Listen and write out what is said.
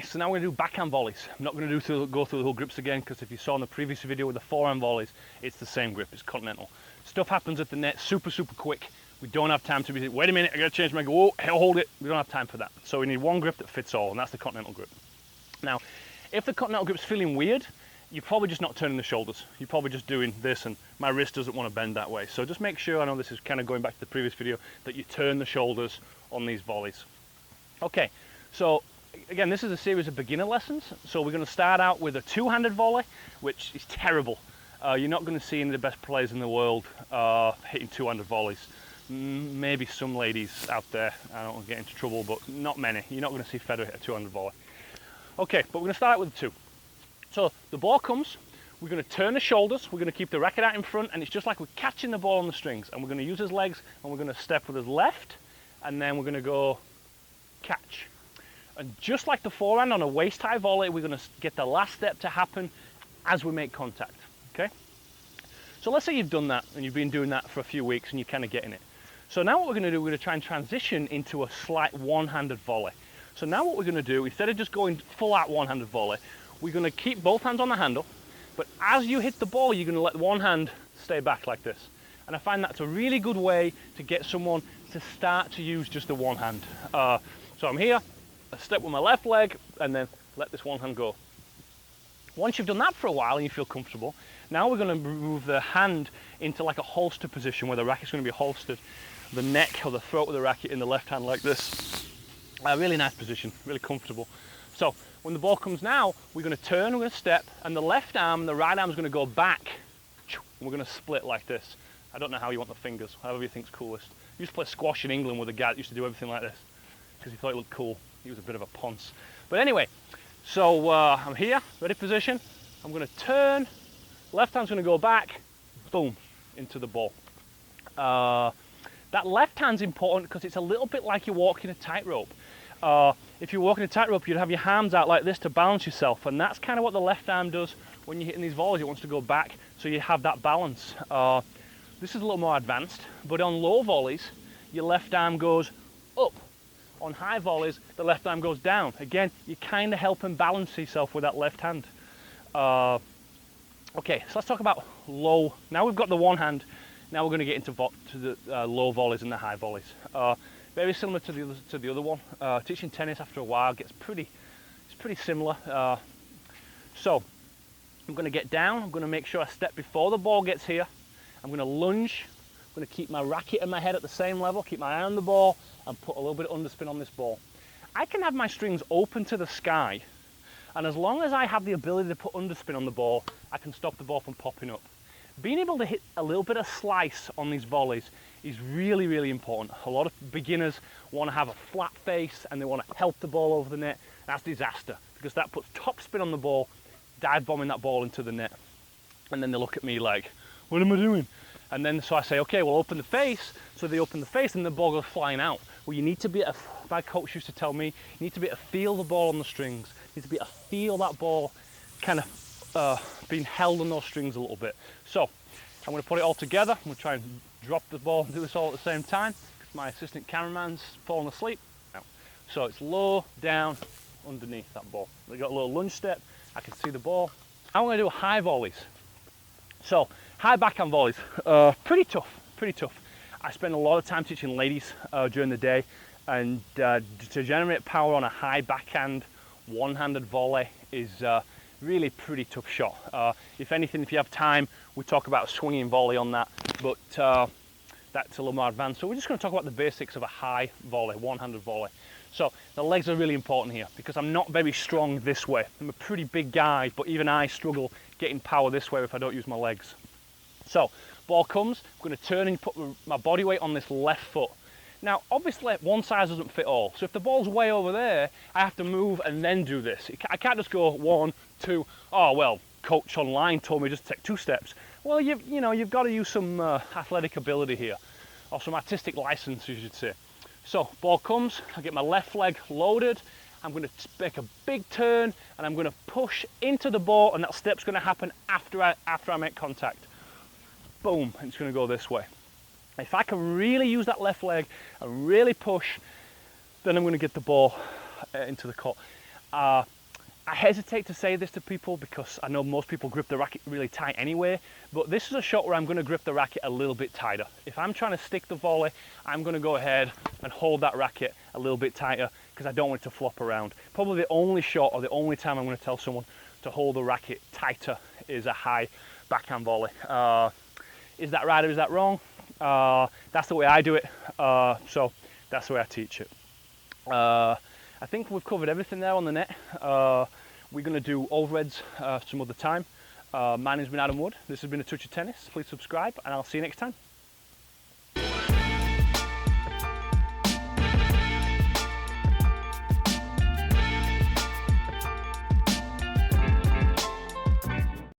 Okay, so now we're going to do backhand volleys. I'm not going to go through the whole grips again, because if you saw in the previous video with the forehand volleys, it's the same grip, it's continental. Stuff happens at the net super quick. We don't have time to be, wait a minute, I got to change my, whoa, hold it. We don't have time for that. So we need one grip that fits all, and that's the continental grip. Now, if the continental grip's feeling weird, you're probably just not turning the shoulders. You're probably just doing this, and my wrist doesn't want to bend that way. So just make sure, I know this is kind of going back to the previous video, that you turn the shoulders on these volleys. Okay, so again, this is a series of beginner lessons. So we're going to start out with a two-handed volley, which is terrible. You're not going to see any of the best players in the world hitting two-handed volleys. Maybe some ladies out there, I don't want to get into trouble, but not many. You're not going to see Federer hit a two-handed volley. Okay, but we're going to start out with two. So the ball comes, we're going to turn the shoulders, we're going to keep the racket out in front, and it's just like we're catching the ball on the strings, and we're going to use his legs, and we're going to step with his left, and then we're going to go catch. And just like the forehand on a waist-high volley, we're going to get the last step to happen as we make contact, okay? So let's say you've done that, and you've been doing that for a few weeks, and you're kind of getting it. So now what we're going to do, we're going to try and transition into a slight one-handed volley. So now what we're going to do, instead of just going full-out one-handed volley, we're going to keep both hands on the handle, but as you hit the ball, you're going to let one hand stay back like this. And I find that's a really good way to get someone to start to use just the one hand. So I'm here, I step with my left leg, and then let this one hand go. Once you've done that for a while and you feel comfortable, now we're going to move the hand into like a holster position where the racket's going to be holstered, the neck or the throat of the racket in the left hand like this. A really nice position, really comfortable. So when the ball comes now, we're going to turn, we're going to step, and the left arm and the right arm is going to go back. And we're going to split like this. I don't know how you want the fingers, however you think's coolest. I used to play squash in England with a guy that used to do everything like this because he thought it looked cool. He was a bit of a ponce. But anyway, so I'm here, ready position. I'm going to turn, left hand's going to go back, boom, into the ball. That left hand's important because it's a little bit like you're walking a tightrope. If you're walking a tightrope, you'd have your arms out like this to balance yourself, and that's kind of what the left arm does when you're hitting these volleys. It wants to go back, so you have that balance. This is a little more advanced, but on low volleys, your left arm goes up. On high volleys, the left arm goes down. Again, you're kind of helping balance yourself with that left hand. Okay, so let's talk about low. Now we've got the one hand. Now we're going to get into the low volleys and the high volleys. Very similar to the other one. Teaching tennis after a while it's pretty similar. So I'm going to get down. I'm going to make sure I step before the ball gets here. I'm going to lunge. I'm going to keep my racket and my head at the same level. Keep my eye on the ball and put a little bit of underspin on this ball. I can have my strings open to the sky, and as long as I have the ability to put underspin on the ball, I can stop the ball from popping up. Being able to hit a little bit of slice on these volleys is really important. A lot of beginners want to have a flat face and they want to help the ball over the net. That's disaster, because that puts top spin on the ball, dive bombing that ball into the net. And then they look at me like, what am I doing? And then so I say, okay, well, open the face. So they open the face and the ball goes flying out. Well, you need to be my coach used to tell me, you need to be able to feel the ball on the strings. You need to be able to feel that ball kind of being held on those strings a little bit. So I'm going to put it all together. I'm going to try and drop the ball and do this all at the same time because my assistant cameraman's fallen asleep. So it's low, down, underneath that ball. We've got a little lunge step. I can see the ball. I'm going to do high volleys. So high backhand volleys, pretty tough. I spend a lot of time teaching ladies during the day, and to generate power on a high backhand one-handed volley is really pretty tough shot. If anything, if you have time, we talk about a swinging volley on that, but that's a little more advanced. So we're just going to talk about the basics of a high volley, one-handed volley. So the legs are really important here because I'm not very strong this way. I'm a pretty big guy, but even I struggle getting power this way if I don't use my legs. So ball comes, I'm going to turn and put my body weight on this left foot. Now, obviously, one size doesn't fit all. So if the ball's way over there, I have to move and then do this. I can't just go 1, 2. Oh, well, coach online told me just to take 2 steps. Well, you've got to use some athletic ability here, or some artistic license, you should say. So ball comes, I get my left leg loaded. I'm going to make a big turn, and I'm going to push into the ball, and that step's going to happen after I make contact. Boom, and it's going to go this way. If I can really use that left leg and really push, then I'm going to get the ball into the court. I hesitate to say this to people because I know most people grip the racket really tight anyway, but this is a shot where I'm going to grip the racket a little bit tighter. If I'm trying to stick the volley, I'm going to go ahead and hold that racket a little bit tighter because I don't want it to flop around. Probably the only shot or the only time I'm going to tell someone to hold the racket tighter is a high backhand volley. Is that right or is that wrong? That's the way I do it, so that's the way I teach it. I think we've covered everything there on the net. We're going to do overheads some other time. My name's been Adam Wood. This has been A Touch of Tennis. Please subscribe and I'll see you next time.